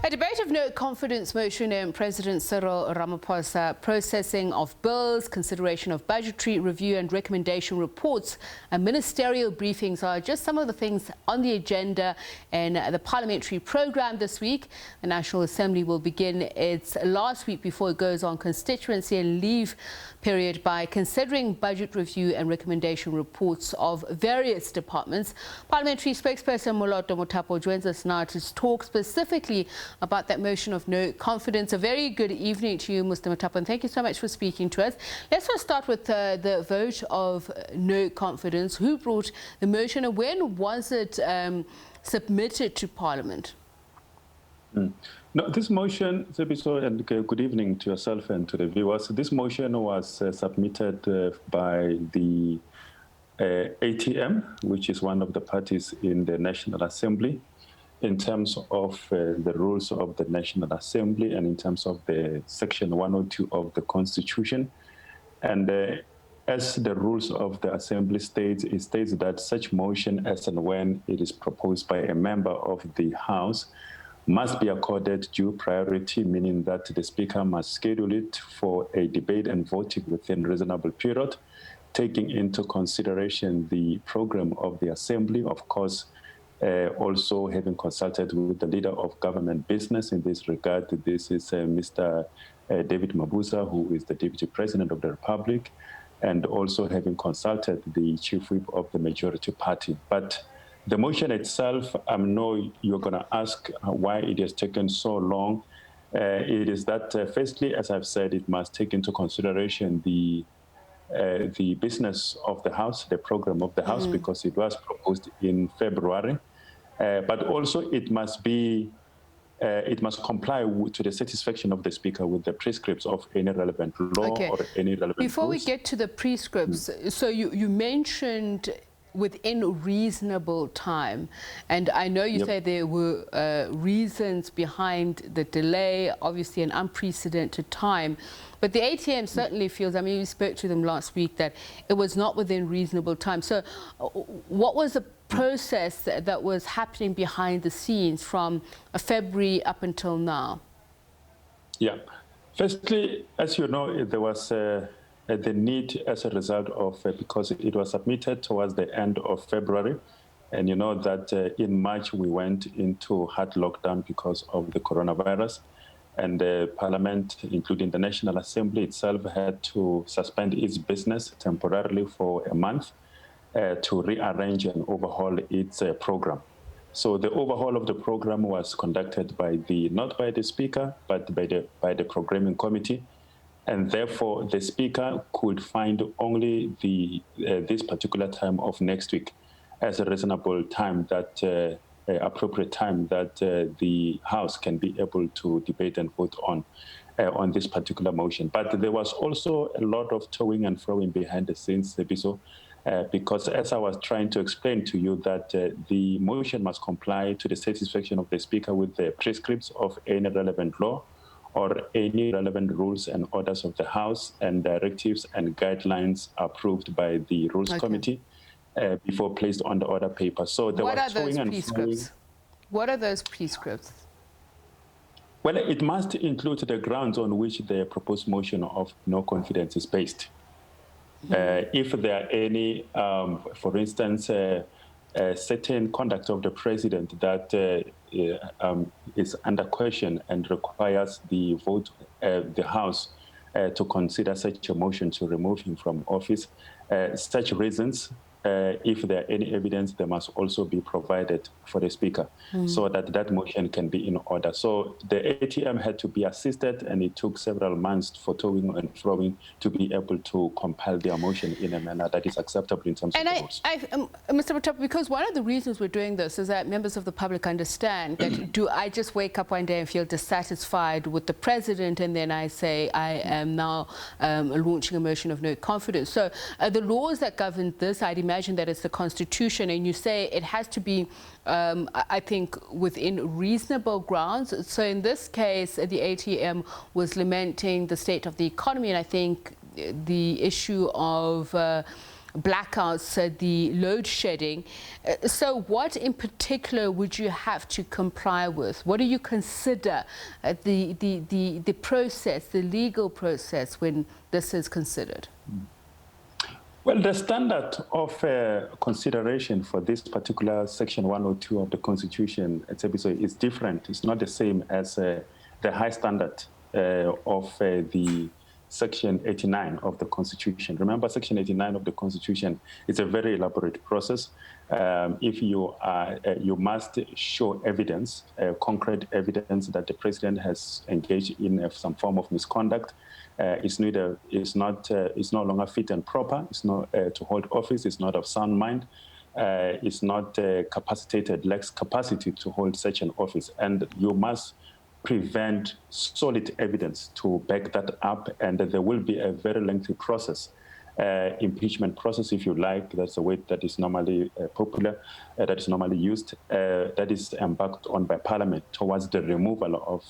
A debate of no confidence motion in President Cyril Ramaphosa, processing of bills, consideration of budgetary review and recommendation reports and ministerial briefings are just some of the things on the agenda in the parliamentary program this week. The National Assembly will begin its last week before it goes on constituency and leave period by considering budget review and recommendation reports of various departments. Parliamentary Spokesperson Moloto Mothapo joins us now to talk specifically about that motion of no confidence. A very good evening to you, Mr. Mothapo, and thank you so much for speaking to us. Let's first start with the vote of no confidence. Who brought the motion and when was it submitted to Parliament? No, this motion, SABC, and good evening to yourself and to the viewers. This motion was submitted by the ATM, which is one of the parties in the National Assembly, in terms of the rules of the National Assembly and in terms of the Section 102 of the Constitution. And as the rules of the Assembly states, it states that such motion, as and when it is proposed by a member of the House, must be accorded due priority, meaning that the Speaker must schedule it for a debate and voting within a reasonable period, taking into consideration the program of the Assembly, of course, also having consulted with the leader of government business in this regard. This is Mr. David Mabuza, who is the Deputy President of the Republic, and also having consulted the Chief Whip of the majority party. But the motion itself, I know you're going to ask why it has taken so long. It is that, firstly, as I've said, it must take into consideration the business of the House, the program of the House, because it was proposed in February. But also it must comply to the satisfaction of the Speaker with the prescripts of any relevant law or any relevant Before rules. we get to the prescripts, so you mentioned within reasonable time, and I know you say there were reasons behind the delay, obviously an unprecedented time, but the ATM certainly feels, I mean, we spoke to them last week, that it was not within reasonable time. So what was the process that was happening behind the scenes from February up until now? Yeah. Firstly, as you know, there was the need as a result of, because it was submitted towards the end of February, and you know that in March we went into hard lockdown because of the coronavirus, and the Parliament, including the National Assembly itself, had to suspend its business temporarily for a month to rearrange and overhaul its program. So the overhaul of the program was conducted by not by the Speaker, but by the programming committee. And therefore, the Speaker could find only this particular time of next week as a reasonable time, that appropriate time that the House can be able to debate and vote on this particular motion. But there was also a lot of toing and froing behind the scenes, because as I was trying to explain to you, that the motion must comply to the satisfaction of the Speaker with the prescripts of any relevant law or any relevant rules and orders of the House and directives and guidelines approved by the Rules Committee before placed on the order paper. So there was towing and froing. What are those prescripts? Well, it must include the grounds on which the proposed motion of no confidence is based. If there are any, for instance, certain conduct of the President that is under question and requires the House to consider such a motion to remove him from office, such reasons, if there are any evidence, they must also be provided for the Speaker so that that motion can be in order. So the ATM had to be assisted, and it took several months for towing and froing to be able to compile their motion in a manner that is acceptable in terms of the rules. Mr. Mothapo, because one of the reasons we're doing this is that members of the public understand that do I just wake up one day and feel dissatisfied with the President and then I say I am now launching a motion of no confidence? So the laws that govern this, I'd imagine that it's the Constitution, and you say it has to be, I think, within reasonable grounds. So in this case, the ATM was lamenting the state of the economy, and I think the issue of blackouts, the load shedding. So what in particular would you have to comply with? What do you consider the process, the legal process when this is considered? Well, the standard of consideration for this particular Section 102 of the Constitution SABC is different. It's not the same as the high standard of the Section 89 of the Constitution. Remember, Section 89 of the Constitution is a very elaborate process. If you are, you must show evidence, concrete evidence that the president has engaged in some form of misconduct. It's no longer fit and proper. It's not to hold office. It's not of sound mind. It's not capacitated, lacks capacity to hold such an office. And you must prevent solid evidence to back that up. And there will be a very lengthy process, impeachment process, if you like. That's the word that is normally popular, that is normally used, that is embarked on by Parliament towards the removal of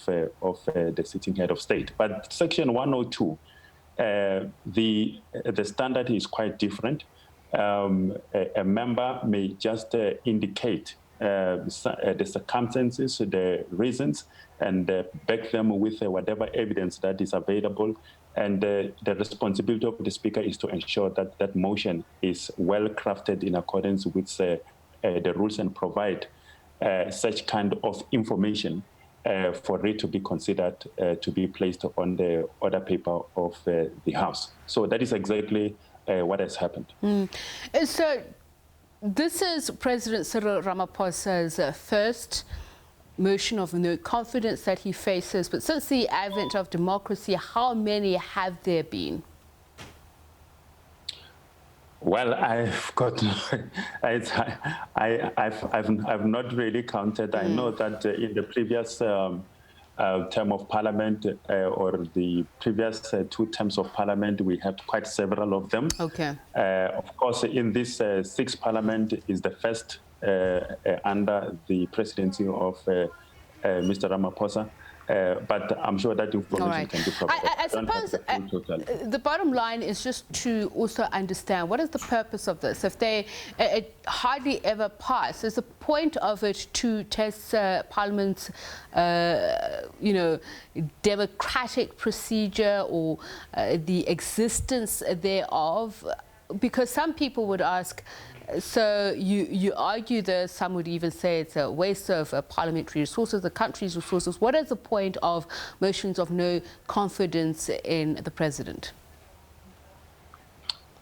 the sitting head of state. But Section 102, the standard is quite different. A member may just indicate the circumstances, the reasons, and back them with whatever evidence that is available. And the responsibility of the Speaker is to ensure that that motion is well crafted in accordance with the rules and provide such kind of information for it to be considered to be placed on the order paper of the House. So that is exactly what has happened. So this is President Cyril Ramaphosa's first motion of no confidence that he faces. But since the advent of democracy, how many have there been? Well, I've got, I've not really counted. I know that in the previous term of Parliament or the previous 2 terms of Parliament, we had quite several of them. Okay. Of course, in this 6th Parliament is the first under the presidency of Mr. Ramaphosa. But I'm sure that information can be provided. I suppose the bottom line is just to also understand what is the purpose of this. If it hardly ever pass, is the point of it to test Parliament's, democratic procedure or the existence thereof? Because some people would ask, so you argue this, some would even say it's a waste of parliamentary resources, the country's resources. What is the point of motions of no confidence in the president?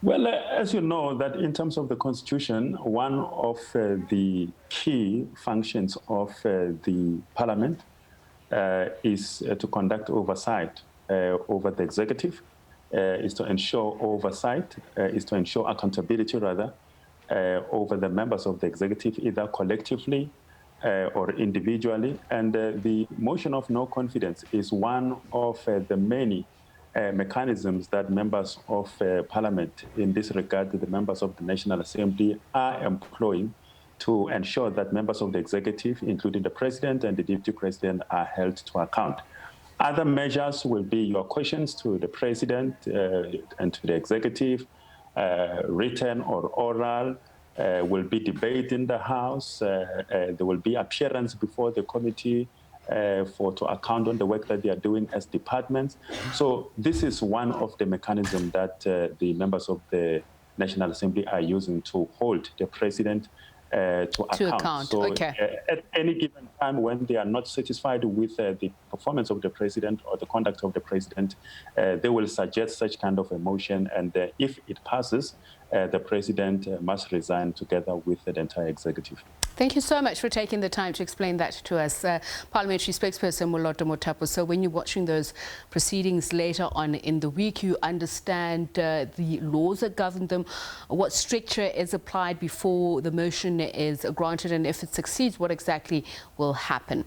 Well, as you know, that in terms of the Constitution, one of the key functions of the Parliament is to conduct oversight over the executive, is to ensure oversight, is to ensure accountability, rather, over the members of the executive, either collectively or individually. And the motion of no confidence is one of the many mechanisms that members of Parliament, in this regard, the members of the National Assembly, are employing to ensure that members of the executive, including the president and the deputy president, are held to account. Other measures will be your questions to the president and to the executive, written or oral, will be debate in the House. There will be appearance before the committee to account on the work that they are doing as departments. So this is one of the mechanisms that the members of the National Assembly are using to hold the president to account. So at any given time when they are not satisfied with the performance of the president or the conduct of the president, they will suggest such kind of a motion, and if it passes, the president must resign together with the entire executive. Thank you so much for taking the time to explain that to us. Parliamentary Spokesperson Moloto Mothapo. So when you're watching those proceedings later on in the week, you understand the laws that govern them, what stricture is applied before the motion is granted, and if it succeeds, what exactly will happen.